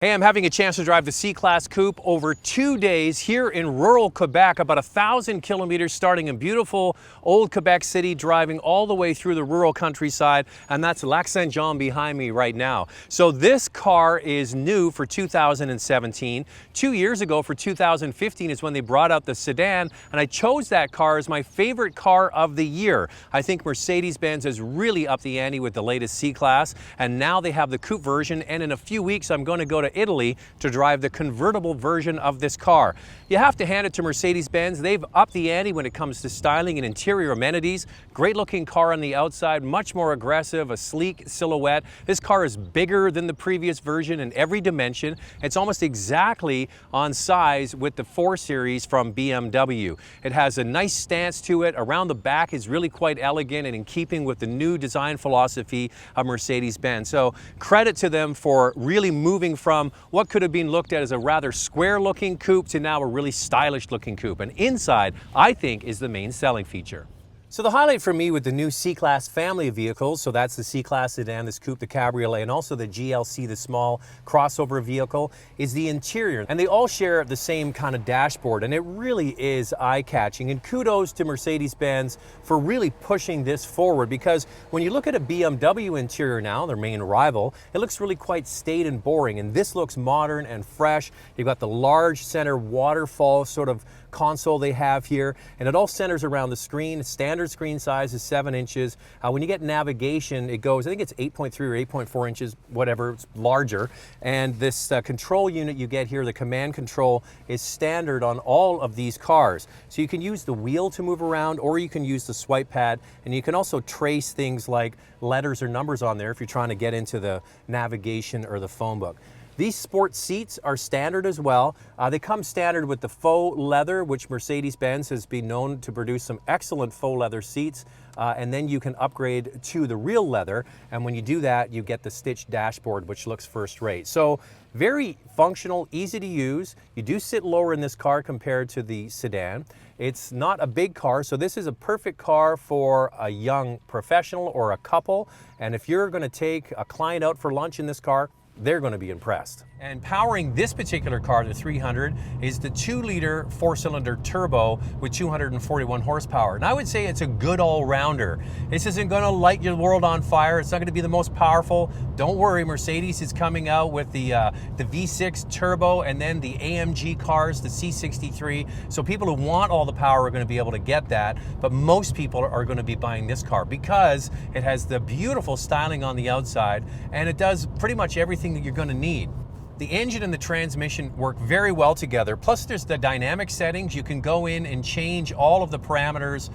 Hey, I'm having a chance to drive the C-Class Coupe over 2 days here in rural Quebec, about 1,000 kilometers starting in beautiful old Quebec City, driving all the way through the rural countryside, and that's Lac Saint-Jean behind me right now. So this car is new for 2017. 2 years ago for 2015 is when they brought out the sedan, and I chose that car as my favorite car of the year. I think Mercedes-Benz has really upped the ante with the latest C-Class, and now they have the coupe version, and in a few weeks I'm going to go to Italy to drive the convertible version of this car. You have to hand it to Mercedes-Benz. They've upped the ante when it comes to styling and interior amenities. Great looking car on the outside, much more aggressive, a sleek silhouette. This car is bigger than the previous version in every dimension. It's almost exactly on size with the 4 Series from BMW. It has a nice stance to it. Around the back is really quite elegant and in keeping with the new design philosophy of Mercedes-Benz. So credit to them for really moving from what could have been looked at as a rather square looking coupe to now a really stylish looking coupe. And inside, I think, is the main selling feature. So the highlight for me with the new C-Class family of vehicles, so that's the C-Class sedan, this coupe, the cabriolet, and also the GLC, the small crossover vehicle, is the interior. And they all share the same kind of dashboard, and it really is eye-catching. And kudos to Mercedes-Benz for really pushing this forward, because when you look at a BMW interior now, their main rival, it looks really quite staid and boring, and this looks modern and fresh. You've got the large center waterfall sort of console they have here, and it all centers around the screen. Standard screen size is 7 inches. When you get navigation, it goes, I think it's 8.3 or 8.4 inches, whatever, it's larger. And this control unit you get here, the command control, is standard on all of these cars. So you can use the wheel to move around, or you can use the swipe pad, and you can also trace things like letters or numbers on there if you're trying to get into the navigation or the phone book. These sport seats are standard as well. They come standard with the faux leather, which Mercedes-Benz has been known to produce some excellent faux leather seats. And then you can upgrade to the real leather. And when you do that, you get the stitched dashboard, which looks first rate. So very functional, easy to use. You do sit lower in this car compared to the sedan. It's not a big car, so this is a perfect car for a young professional or a couple. And if you're going to take a client out for lunch in this car, they're going to be impressed. And powering this particular car, the 300, is the 2-liter 4-cylinder turbo with 241 horsepower. And I would say it's a good all-rounder. This isn't going to light your world on fire. It's not going to be the most powerful. Don't worry, Mercedes is coming out with the V6 turbo and then the AMG cars, the C63. So people who want all the power are going to be able to get that. But most people are going to be buying this car because it has the beautiful styling on the outside, and it does pretty much everything that you're going to need. The engine and the transmission work very well together. Plus there's the dynamic settings. You can go in and change all of the parameters,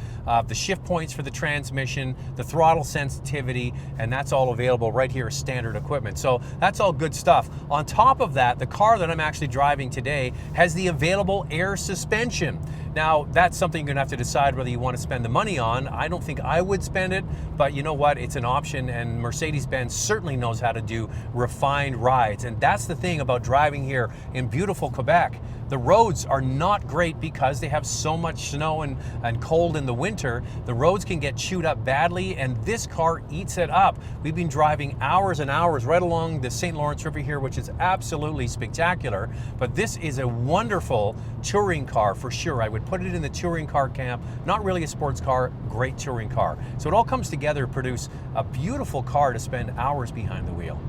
the shift points for the transmission, the throttle sensitivity, and that's all available right here as standard equipment. So that's all good stuff. On top of that, the car that I'm actually driving today has the available air suspension. Now, that's something you're gonna have to decide whether you want to spend the money on. I don't think I would spend it, but you know what? It's an option, and Mercedes-Benz certainly knows how to do refined rides. And that's the thing about driving here in beautiful Quebec. The roads are not great because they have so much snow and cold in the winter. The roads can get chewed up badly, and this car eats it up. We've been driving hours and hours right along the St. Lawrence River here, which is absolutely spectacular. But this is a wonderful touring car for sure. I would put it in the touring car camp. Not really a sports car, great touring car. So it all comes together to produce a beautiful car to spend hours behind the wheel.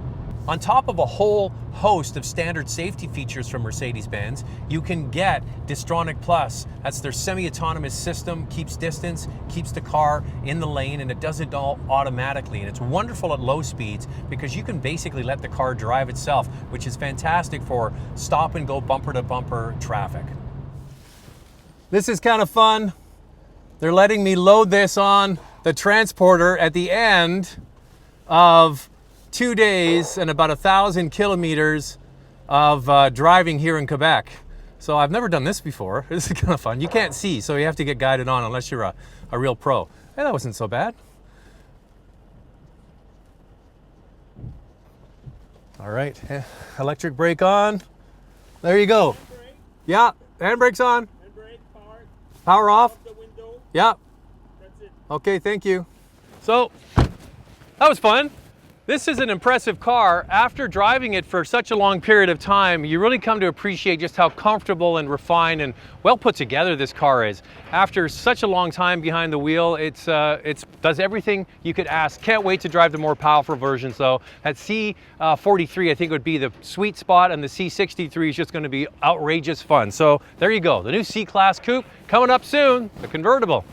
On top of a whole host of standard safety features from Mercedes-Benz, you can get Distronic Plus. That's their semi-autonomous system, keeps distance, keeps the car in the lane, and it does it all automatically. And it's wonderful at low speeds because you can basically let the car drive itself, which is fantastic for stop and go bumper to bumper traffic. This is kind of fun. They're letting me load this on the transporter at the end of 2 days and about 1,000 kilometers of driving here in Quebec. So I've never done this before. This is kind of fun. You can't see, so you have to get guided on unless you're a real pro. Hey, that wasn't so bad. All right, electric brake on. There you go. Yeah, handbrake's on. Handbrake, power off. The window. Yeah. That's it. Okay, thank you. So, that was fun. This is an impressive car. After driving it for such a long period of time, you really come to appreciate just how comfortable and refined and well put together this car is. After such a long time behind the wheel, it does everything you could ask. Can't wait to drive the more powerful versions though. That C43 I think would be the sweet spot, and the C63 is just going to be outrageous fun. So there you go, the new C-Class Coupe coming up soon, the convertible.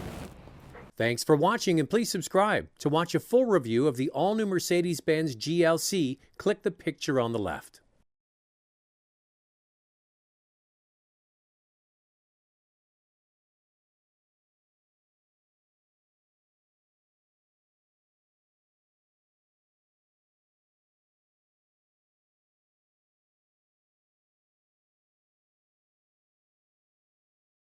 Thanks for watching, and please subscribe. To watch a full review of the all-new Mercedes-Benz GLC, click the picture on the left.